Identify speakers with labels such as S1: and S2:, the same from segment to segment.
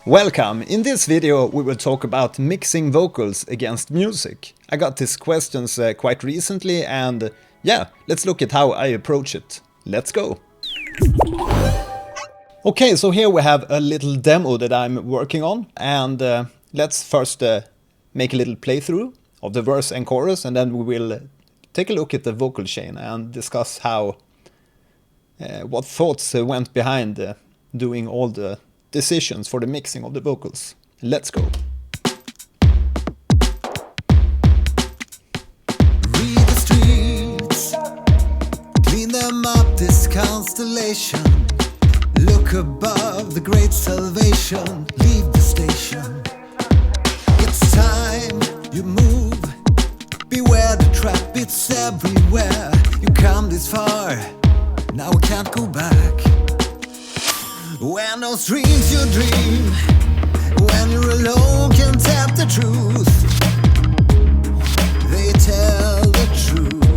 S1: Welcome! In this video we will talk about mixing vocals against music. I got these questions quite recently and yeah, let's look at how I approach it. Let's go! Okay, so here we have a little demo that I'm working on, and let's first make a little playthrough of the verse and chorus, and then we will take a look at the vocal chain and discuss how what thoughts went behind doing all the decisions for the mixing of the vocals. Let's go.
S2: Read the streets, clean them up, this constellation. Look above the great salvation, leave the station. It's time you move, beware the trap, it's everywhere. You come this far, now we can't go back. When those dreams you dream, when you're alone can't tap the truth. They tell the truth,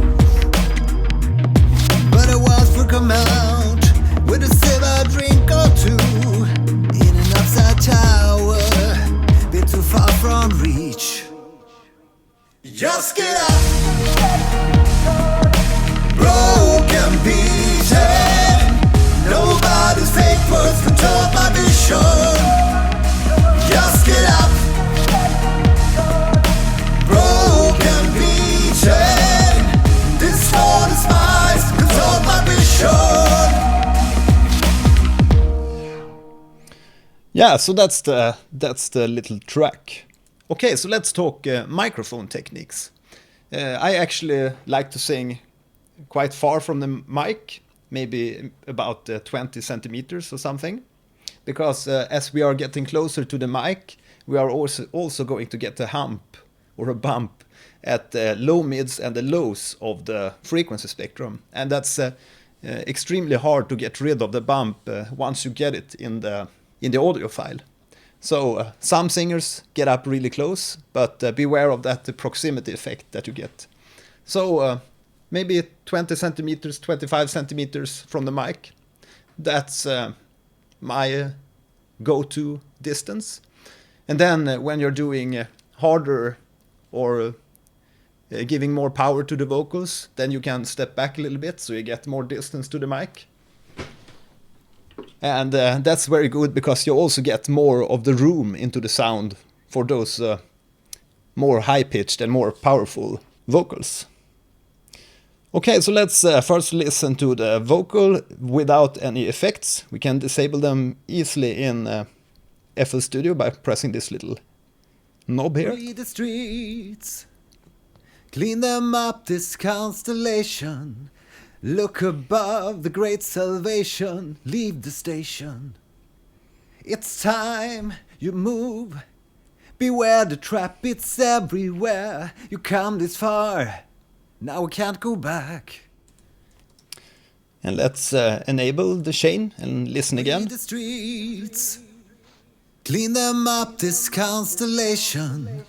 S2: but a words will come out with a silver drink or two in an upside tower, bit too far from reach. Just get up, broken pieces. Nobody's fake words control my vision. Just get up, broken pieces. This world is mine, control my vision.
S1: Yeah, so that's the little track. Okay, so let's talk microphone techniques. I actually like to sing quite far from the mic, maybe about 20 centimeters or something, because as we are getting closer to the mic, we are also going to get a hump or a bump at the low mids and the lows of the frequency spectrum, and that's extremely hard to get rid of the bump once you get it in the audio file. So some singers get up really close, but beware of that proximity effect that you get. So maybe 20 centimeters, 25 centimeters from the mic. That's my go-to distance. And then when you're doing harder or giving more power to the vocals, then you can step back a little bit so you get more distance to the mic. And that's very good because you also get more of the room into the sound for those more high-pitched and more powerful vocals. Okay, so let's first listen to the vocal without any effects. We can disable them easily in FL Studio by pressing this little knob here.
S2: Read the streets, clean them up, this constellation. Look above the great salvation, leave the station. It's time you move, beware the trap, it's everywhere. You come this far, now we can't go back.
S1: And let's enable the chain and listen again.
S2: Read the streets, clean them up, this constellation.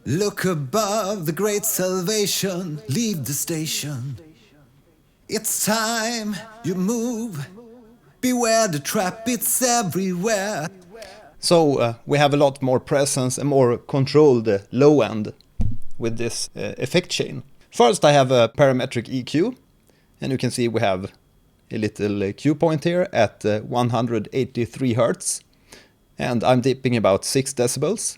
S2: Look above the great salvation, leave the station. It's time you move, beware the trap, it's everywhere.
S1: So we have a lot more presence and more controlled low end with this effect chain. First I have a parametric EQ, and you can see we have a little Q point here at 183 Hz, and I'm dipping about 6 decibels,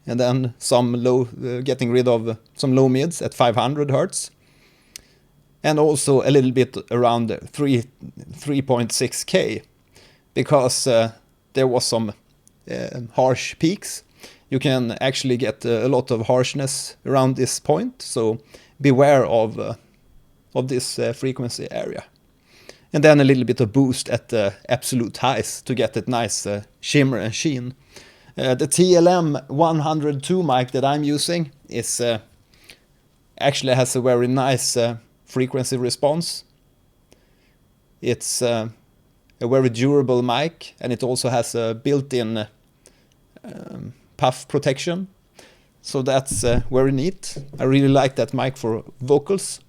S1: and then some low, getting rid of some low mids at 500 Hz, and also a little bit around 3.6K, because there was some harsh peaks. You can actually get a lot of harshness around this point, so beware of this frequency area. And then a little bit of boost at the absolute highs to get that nice shimmer and sheen. The TLM 102 mic that I'm using is actually has a very nice frequency response. It's a very durable mic, and it also has a built-in puff protection. So that's very neat. I really like that mic for vocals.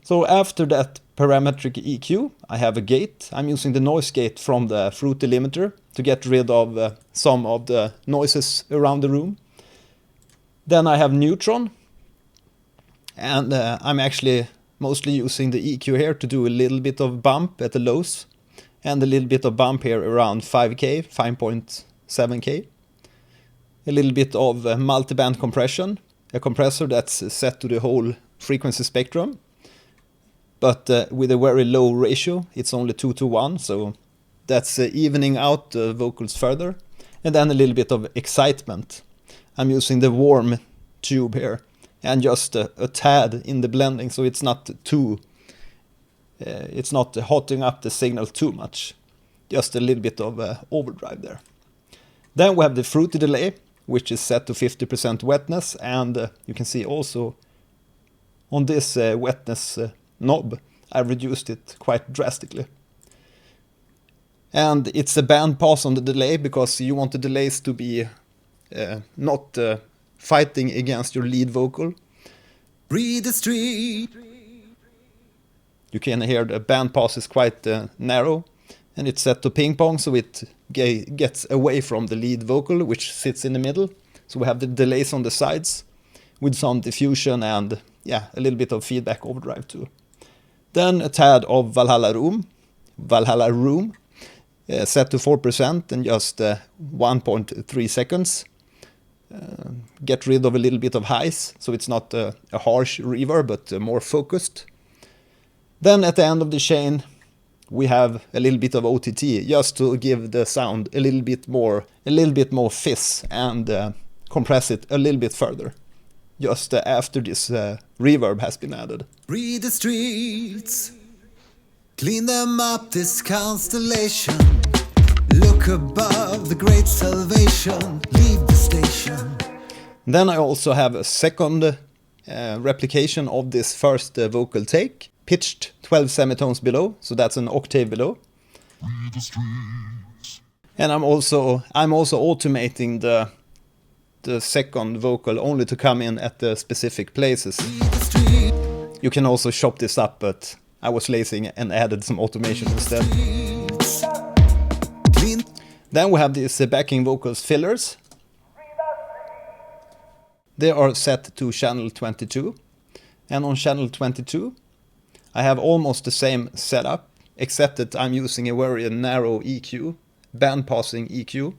S1: So after that parametric EQ, I have a gate. I'm using the noise gate from the Fruity limiter to get rid of some of the noises around the room. Then I have neutron, and I'm actually mostly using the EQ here to do a little bit of bump at the lows and a little bit of bump here around 5K, 5.7K. A little bit of multiband compression, a compressor that's set to the whole frequency spectrum, but with a very low ratio. It's only 2:1, so that's evening out the vocals further. And then a little bit of excitement. I'm using the warm tube here and just a tad in the blending, so it's not it's not hotting up the signal too much. Just a little bit of overdrive there. Then we have the Fruity delay, which is set to 50% wetness, and you can see also on this wetness knob I reduced it quite drastically. And it's a band pass on the delay because you want the delays to be not fighting against your lead vocal.
S2: Read the street.
S1: You can hear the band pass is quite narrow, and it's set to ping pong, so it gets away from the lead vocal, which sits in the middle. So we have the delays on the sides with some diffusion and a little bit of feedback overdrive too. Then a tad of Valhalla Room, set to 4% and just 1.3 seconds. Get rid of a little bit of highs, so it's not a harsh reverb, but more focused. Then at the end of the chain, we have a little bit of OTT, just to give the sound a little bit more fizz and compress it a little bit further. Just after this reverb has been added.
S2: Read the streets, clean them up, this constellation. Look above the great salvation, leave the station.
S1: Then I also have a second replication of this first vocal take, pitched 12 semitones below, so that's an octave below.
S2: Read the streets.
S1: And I'm also automating the second vocal only to come in at the specific places. You can also chop this up, but I was lazy and added some automation instead. Then we have these backing vocals fillers. They are set to channel 22. And on channel 22, I have almost the same setup, except that I'm using a very narrow EQ, band passing EQ.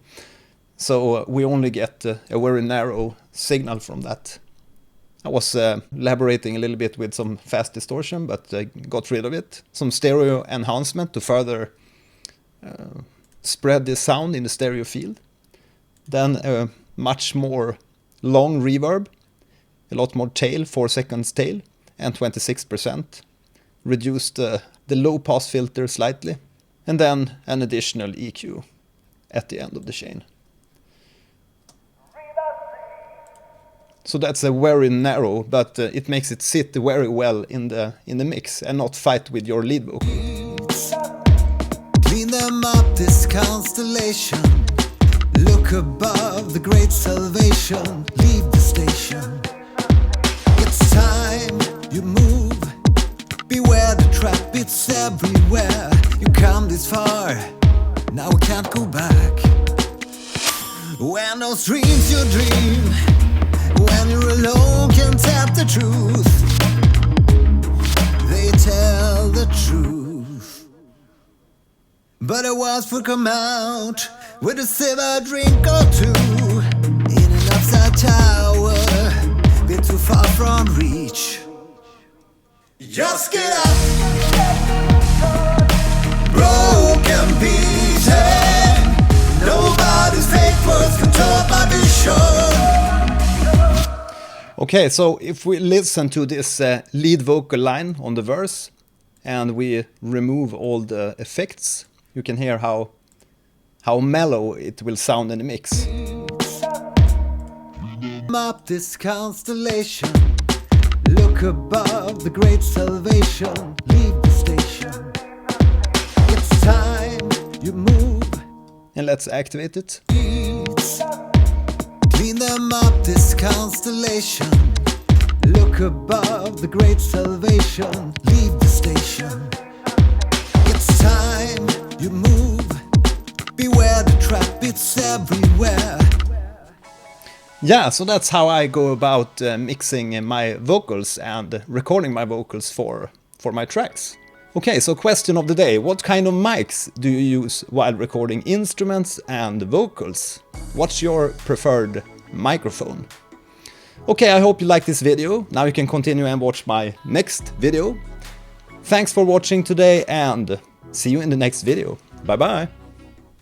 S1: So we only get a very narrow signal from that. I was elaborating a little bit with some fast distortion, but I got rid of it. Some stereo enhancement to further spread the sound in the stereo field. Then a much more long reverb, a lot more tail, 4 seconds tail, and 26%. Reduced the low pass filter slightly, and then an additional EQ at the end of the chain. So that's a very narrow, but it makes it sit very well in the mix and not fight with your lead vocal.
S2: Clean them up, this constellation. Look above the great salvation, leave the station. It's time you move. Beware the trap, it's everywhere. You come this far, now we can't go back. When those dreams you dream, when you're alone, can't tap the truth. They tell the truth. But it was for come out with a silver drink or two in an upside tower, bit too far from reach. Just get up, broken pieces. Nobody's fake words can top my vision.
S1: Okay, so if we listen to this lead vocal line on the verse and we remove all the effects, you can hear how mellow it will sound in the mix.
S2: Up this constellation, look above the great salvation, leave the station. It's time you move.
S1: And let's activate it.
S2: Clean them up, this constellation. Look above the great salvation, leave the station. It's time you move, beware the trap, it's everywhere.
S1: Yeah, so that's how I go about mixing my vocals and recording my vocals for my tracks. Okay, so question of the day. What kind of mics do you use while recording instruments and vocals? What's your preferred microphone? Okay, I hope you liked this video. Now you can continue and watch my next video. Thanks for watching today and see you in the next video. Bye bye!